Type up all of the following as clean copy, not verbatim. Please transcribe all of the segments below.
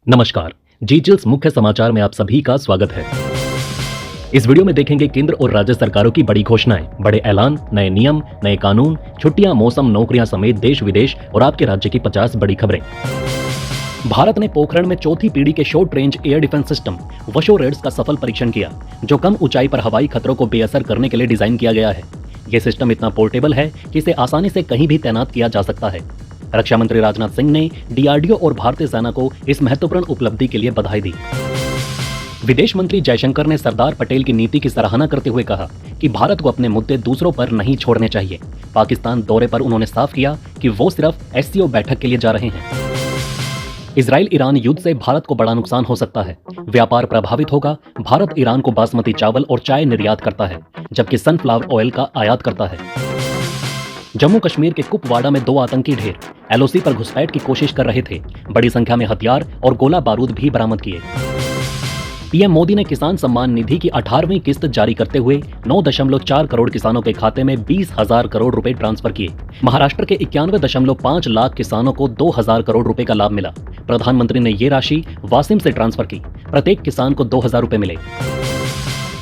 नमस्कार। जीजीएल्स मुख्य समाचार में आप सभी का स्वागत है। इस वीडियो में देखेंगे केंद्र और राज्य सरकारों की बड़ी घोषणाएं, बड़े ऐलान, नए नियम, नए कानून, छुट्टियां, मौसम, नौकरियां समेत देश विदेश और आपके राज्य की 50 बड़ी खबरें। भारत ने पोखरण में चौथी पीढ़ी के short range air defence system VSHORADS का सफल परीक्षण किया, जो कम ऊंचाई पर हवाई खतरों को बेअसर करने के लिए डिजाइन किया गया है। यह सिस्टम इतना पोर्टेबल है कि इसे आसानी से कहीं भी तैनात किया जा सकता है। रक्षा मंत्री राजनाथ सिंह ने डीआरडीओ और भारतीय सेना को इस महत्वपूर्ण उपलब्धि के लिए बधाई दी। विदेश मंत्री जयशंकर ने सरदार पटेल की नीति की सराहना करते हुए कहा कि भारत को अपने मुद्दे दूसरों पर नहीं छोड़ने चाहिए। पाकिस्तान दौरे पर उन्होंने साफ किया कि वो सिर्फ एससीओ बैठक के लिए जा रहे हैं। इजराइल ईरान युद्ध से भारत को बड़ा नुकसान हो सकता है। व्यापार प्रभावित होगा। भारत ईरान को बासमती चावल और चाय निर्यात करता है, जबकि सनफ्लावर ऑयल का आयात करता है। जम्मू कश्मीर के कुपवाड़ा में 2 आतंकी ढेर एलओसी पर घुसपैठ की कोशिश कर रहे थे। बड़ी संख्या में हथियार और गोला बारूद भी बरामद किए। पीएम मोदी ने किसान सम्मान निधि की 18वीं किस्त जारी करते हुए 9.4 करोड़ किसानों के खाते में 20,000 करोड़ रुपए ट्रांसफर किए। महाराष्ट्र के 91.5 लाख किसानों को 2,000 करोड़ रुपए का लाभ मिला। प्रधानमंत्री ने ये राशि वासिम से ट्रांसफर की। प्रत्येक किसान को 2,000 रुपए मिले।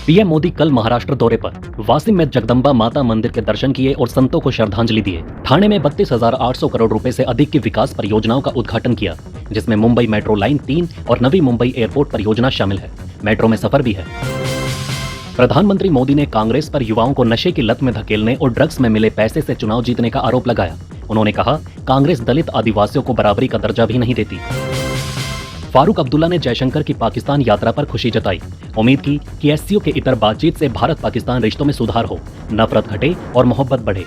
पीएम मोदी कल महाराष्ट्र दौरे पर वासिम में जगदम्बा माता मंदिर के दर्शन किए और संतों को श्रद्धांजलि दिए। ठाणे में 32,800 करोड़ रुपए से अधिक की विकास परियोजनाओं का उद्घाटन किया, जिसमें मुंबई मेट्रो लाइन 3 और नवी मुंबई एयरपोर्ट परियोजना शामिल है। मेट्रो में सफर भी है। प्रधानमंत्री मोदी ने कांग्रेस पर युवाओं को नशे की लत में धकेलने और ड्रग्स में मिले पैसे से चुनाव जीतने का आरोप लगाया। उन्होंने कहा, कांग्रेस दलित आदिवासियों को बराबरी का दर्जा भी नहीं देती। फारूक अब्दुल्ला ने जयशंकर की पाकिस्तान यात्रा पर खुशी जताई। उम्मीद की कि एससीओ के इतर बातचीत से भारत पाकिस्तान रिश्तों में सुधार हो, नफरत घटे और मोहब्बत बढ़े।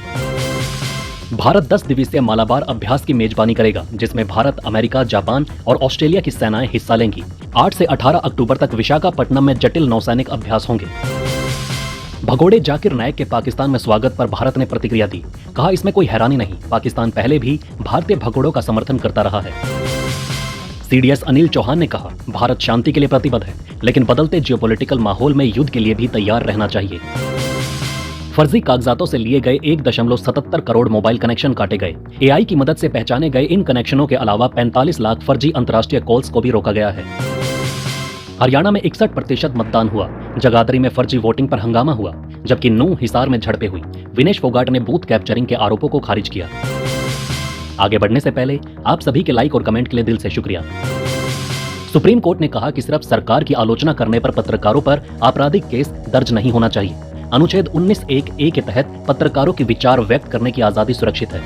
भारत 10 दिवसीय मालाबार अभ्यास की मेजबानी करेगा, जिसमें भारत, अमेरिका, जापान और ऑस्ट्रेलिया की सेनाएं हिस्सा लेंगी। 8 से 18 अक्टूबर तक विशाखापट्टनम में जटिल नौसैनिक अभ्यास होंगे। भगोड़े जाकिर नायक के पाकिस्तान में स्वागत पर भारत ने प्रतिक्रिया दी। कहा, इसमें कोई हैरानी नहीं, पाकिस्तान पहले भी भारतीय भगोड़ों का समर्थन करता रहा है। सीडीएस अनिल चौहान ने कहा, भारत शांति के लिए प्रतिबद्ध है, लेकिन बदलते जियोपॉलिटिकल माहौल में युद्ध के लिए भी तैयार रहना चाहिए। फर्जी कागजातों से लिए गए 1.77 करोड़ मोबाइल कनेक्शन काटे गए। एआई की मदद से पहचाने गए इन कनेक्शनों के अलावा 45 लाख फर्जी अंतर्राष्ट्रीय कॉल्स को भी रोका गया है। हरियाणा में 61% मतदान हुआ। जगाधरी में फर्जी वोटिंग पर हंगामा हुआ, जबकि नूंह हिसार में झड़पें हुई। विनेश फोगाट ने बूथ कैप्चरिंग के आरोपों को खारिज किया। आगे बढ़ने से पहले आप सभी के लाइक और कमेंट के लिए दिल से शुक्रिया। सुप्रीम कोर्ट ने कहा कि सिर्फ सरकार की आलोचना करने पर पत्रकारों पर आपराधिक केस दर्ज नहीं होना चाहिए। अनुच्छेद 19(1)(a) के तहत पत्रकारों के विचार व्यक्त करने की आजादी सुरक्षित है।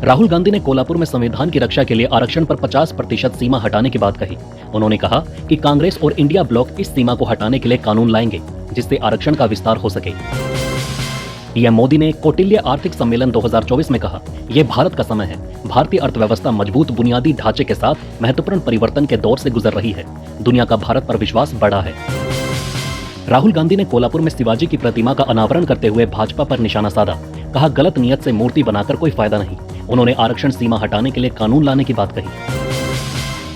राहुल गांधी ने कोल्हापुर में संविधान की रक्षा के लिए आरक्षण पर 50% सीमा हटाने की बात कही। उन्होंने कहा कि कांग्रेस और इंडिया ब्लॉक इस सीमा को हटाने के लिए कानून लाएंगे, जिससे आरक्षण का विस्तार हो सके। पीएम मोदी ने कौटिल्य आर्थिक सम्मेलन 2024 में कहा, यह भारत का समय है। भारतीय अर्थव्यवस्था मजबूत बुनियादी ढांचे के साथ महत्वपूर्ण परिवर्तन के दौर से गुजर रही है। दुनिया का भारत पर विश्वास बढ़ा है। राहुल गांधी ने कोल्हापुर में शिवाजी की प्रतिमा का अनावरण करते हुए भाजपा पर निशाना साधा। कहा, गलत नियत से मूर्ति बनाकर कोई फायदा नहीं। उन्होंने आरक्षण सीमा हटाने के लिए कानून लाने की बात कही।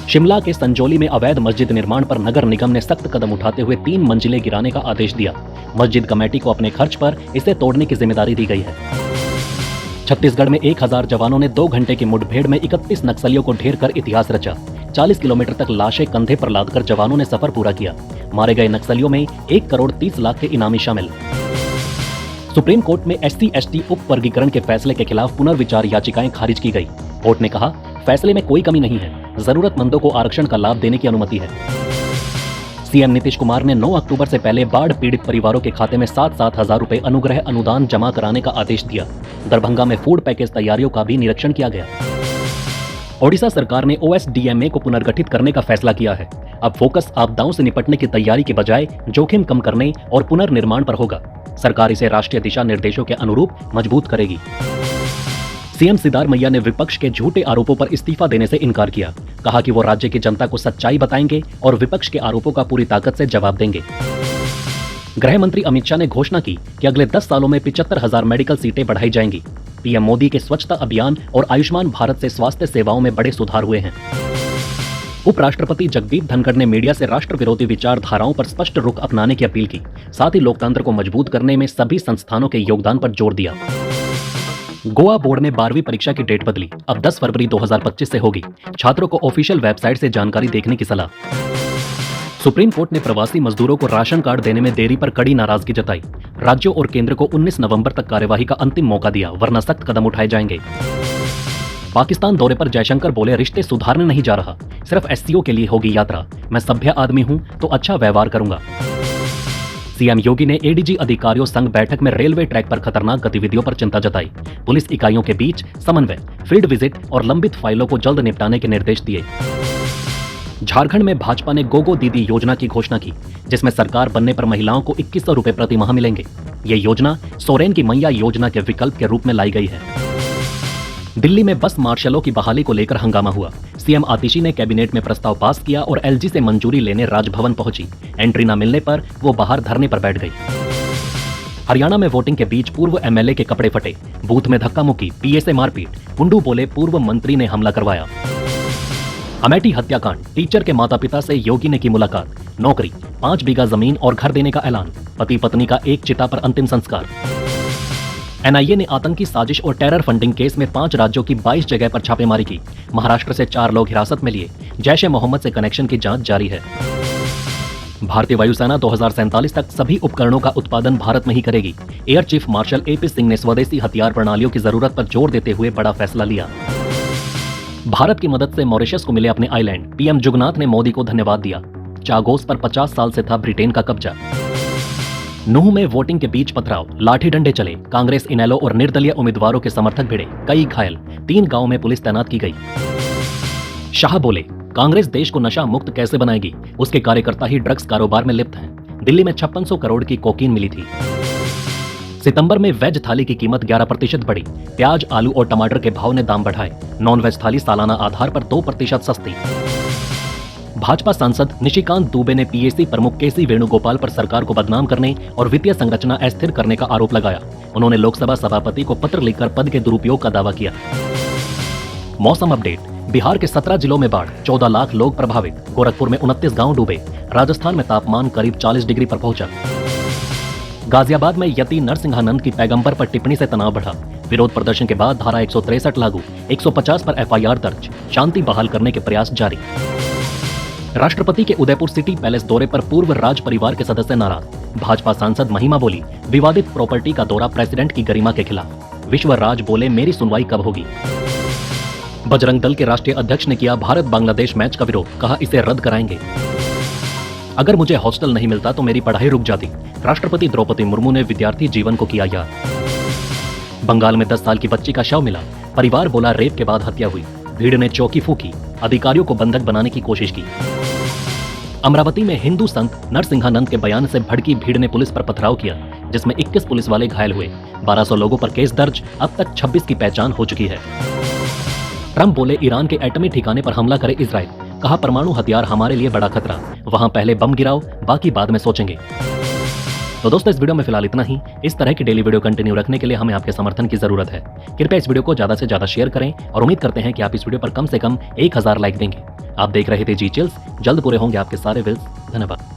शिमला के संजौली में अवैध मस्जिद निर्माण पर नगर निगम ने सख्त कदम उठाते हुए 3 मंजिलें गिराने का आदेश दिया। मस्जिद कमेटी को अपने खर्च पर इसे तोड़ने की जिम्मेदारी दी गई है। छत्तीसगढ़ में 1000 जवानों ने 2 घंटे की मुठभेड़ में 31 नक्सलियों को ढेर कर इतिहास रचा। 40 किलोमीटर तक लाशें कंधे पर लादकर जवानों ने सफर पूरा किया। मारे गए नक्सलियों में 1 करोड़ 30 लाख के इनामी शामिल। सुप्रीम कोर्ट में SC/ST उप वर्गीकरण के फैसले के खिलाफ पुनर्विचार याचिकाएं खारिज की गई। कोर्ट ने कहा, फैसले में कोई कमी नहीं है। जरूरतमंदों को आरक्षण का लाभ देने की अनुमति है। सीएम नीतीश कुमार ने 9 अक्टूबर से पहले बाढ़ पीड़ित परिवारों के खाते में 7-7 हजार रुपए अनुग्रह अनुदान जमा कराने का आदेश दिया। दरभंगा में फूड पैकेज तैयारियों का भी निरीक्षण किया गया। ओडिशा सरकार ने OSDMA को पुनर्गठित करने का फैसला किया है। अब फोकस आपदाओं से निपटने की तैयारी के बजाय जोखिम कम करने और पुनर्निर्माण पर होगा। सरकार इसे राष्ट्रीय दिशा निर्देशों के अनुरूप मजबूत करेगी। सीएम सिद्धारमैया ने विपक्ष के झूठे आरोपों पर इस्तीफा देने से इनकार किया। कहा कि वो राज्य की जनता को सच्चाई बताएंगे और विपक्ष के आरोपों का पूरी ताकत से जवाब देंगे। गृह मंत्री अमित शाह ने घोषणा की कि अगले 10 सालों में 75,000 मेडिकल सीटें बढ़ाई जाएंगी। पीएम मोदी के स्वच्छता अभियान और आयुष्मान भारत से स्वास्थ्य सेवाओं में बड़े सुधार हुए हैं। उपराष्ट्रपति जगदीप धनखड़ ने मीडिया से राष्ट्र विरोधी विचारधाराओं पर स्पष्ट रुख अपनाने की अपील की। साथ ही लोकतंत्र को मजबूत करने में सभी संस्थानों के योगदान पर जोर दिया। गोवा बोर्ड ने 12वीं परीक्षा की डेट बदली, अब 10 फरवरी 2025 से होगी। छात्रों को ऑफिशियल वेबसाइट से जानकारी देखने की सलाह। सुप्रीम कोर्ट ने प्रवासी मजदूरों को राशन कार्ड देने में देरी पर कड़ी नाराजगी जताई। राज्यों और केंद्र को 19 नवंबर तक कार्यवाही का अंतिम मौका दिया, वरना सख्त कदम उठाए जाएंगे। पाकिस्तान दौरे पर जयशंकर बोले, रिश्ते सुधारने नहीं जा रहा, सिर्फ एससीओ के लिए होगी यात्रा। मैं सभ्य आदमी हूं तो अच्छा व्यवहार करूंगा। सीएम योगी ने एडीजी अधिकारियों संग बैठक में रेलवे ट्रैक पर खतरनाक गतिविधियों पर चिंता जताई। पुलिस इकाइयों के बीच समन्वय, फील्ड विजिट और लंबित फाइलों को जल्द निपटाने के निर्देश दिए। झारखंड में भाजपा ने गोगो दीदी योजना की घोषणा की, जिसमें सरकार बनने पर महिलाओं को 2100 रुपए प्रति माह मिलेंगे। ये योजना सोरेन की मैया योजना के विकल्प के रूप में लाई गई है। दिल्ली में बस मार्शलों की बहाली को लेकर हंगामा हुआ। सीएम आतिशी ने कैबिनेट में प्रस्ताव पास किया और एलजी से मंजूरी लेने राजभवन पहुंची। एंट्री न मिलने पर वो बाहर धरने पर बैठ गई। हरियाणा में वोटिंग के बीच पूर्व एमएलए के कपड़े फटे, बूथ में धक्का मुक्की, पीए से मारपीट। कुंडू बोले, पूर्व मंत्री ने हमला करवाया। अमेठी हत्याकांड, टीचर के माता पिता से योगी ने की मुलाकात। नौकरी, 5 बीघा जमीन और घर देने का ऐलान। पति पत्नी का एक चिता पर अंतिम संस्कार। एनआईए ने आतंकी साजिश और टेरर फंडिंग केस में 5 राज्यों की 22 जगह पर छापेमारी की। महाराष्ट्र से 4 लोग हिरासत में लिए। जैश ए मोहम्मद से कनेक्शन की जांच जारी है। भारतीय वायुसेना 2047 तक सभी उपकरणों का उत्पादन भारत में ही करेगी। Air chief marshal AP Singh ने स्वदेशी हथियार प्रणालियों की जरूरत पर जोर देते हुए बड़ा फैसला लिया। भारत की मदद से मॉरिशस को मिले अपने आइलैंड, पीएम जुगनाथ ने मोदी को धन्यवाद दिया। चागोस पर 50 साल से था ब्रिटेन का कब्जा। नूह में वोटिंग के बीच पथराव, लाठी डंडे चले। कांग्रेस, इनेलो और निर्दलीय उम्मीदवारों के समर्थक भिड़े, कई घायल। 3 गांवों में पुलिस तैनात की गई। शाह बोले, कांग्रेस देश को नशा मुक्त कैसे बनाएगी, उसके कार्यकर्ता ही ड्रग्स कारोबार में लिप्त हैं। दिल्ली में 5600 करोड़ की कोकीन मिली थी। सितंबर में वेज थाली की कीमत 11% बढ़ी। प्याज, आलू और टमाटर के भाव ने दाम बढ़ाए। नॉन वेज थाली सालाना आधार पर 2% सस्ती। भाजपा सांसद निशिकांत दुबे ने पीएसी प्रमुख केसी वेणुगोपाल पर सरकार को बदनाम करने और वित्तीय संरचना अस्थिर करने का आरोप लगाया। उन्होंने लोकसभा सभापति को पत्र लिखकर पद के दुरुपयोग का दावा किया। मौसम अपडेट, बिहार के 17 जिलों में बाढ़, 14 लाख लोग प्रभावित। गोरखपुर में 29 गांव डूबे। राजस्थान में तापमान करीब 40 डिग्री पर पहुंचा। गाजियाबाद में यति नरसिंहानंद की पैगंबर पर टिप्पणी से तनाव बढ़ा। विरोध प्रदर्शन के बाद धारा 163 लागू, 150 पर एफआईआर दर्ज। शांति बहाल करने के प्रयास जारी। राष्ट्रपति के उदयपुर सिटी पैलेस दौरे पर पूर्व राज परिवार के सदस्य नाराज। भाजपा सांसद महिमा बोली, विवादित प्रॉपर्टी का दौरा प्रेसिडेंट की गरिमा के खिलाफ। विश्व राज बोले, मेरी सुनवाई कब होगी। बजरंग दल के राष्ट्रीय अध्यक्ष ने किया भारत बांग्लादेश मैच का विरोध, कहा इसे रद्द कराएंगे। अगर मुझे हॉस्टल नहीं मिलता तो मेरी पढ़ाई रुक जाती। राष्ट्रपति द्रौपदी मुर्मू ने विद्यार्थी जीवन को किया याद। बंगाल में 10 साल की बच्ची का शव मिला। परिवार बोला, रेप के बाद हत्या हुई। भीड़ ने चौकी फूकी, अधिकारियों को बंधक बनाने की कोशिश की। अमरावती में हिंदू संत नरसिंहानंद के बयान से भड़की भीड़ ने पुलिस पर पथराव किया, जिसमें 21 पुलिस वाले घायल हुए। 1200 लोगों पर केस दर्ज, अब तक 26 की पहचान हो चुकी है। ट्रंप बोले, ईरान के एटमी ठिकाने पर हमला करे इजराइल। कहा, परमाणु हथियार हमारे लिए बड़ा खतरा, वहां पहले बम गिराओ, बाकी बाद में सोचेंगे। तो दोस्तों, इस वीडियो में फिलहाल इतना ही। इस तरह की डेली वीडियो कंटिन्यू रखने के लिए हमें आपके समर्थन की जरूरत है। कृपया इस वीडियो को ज्यादा से ज्यादा शेयर करें और उम्मीद करते हैं कि आप इस वीडियो पर कम से कम 1000 लाइक देंगे। आप देख रहे थे जी चिल्स, जल्द पूरे होंगे आपके सारे विल्स। धन्यवाद।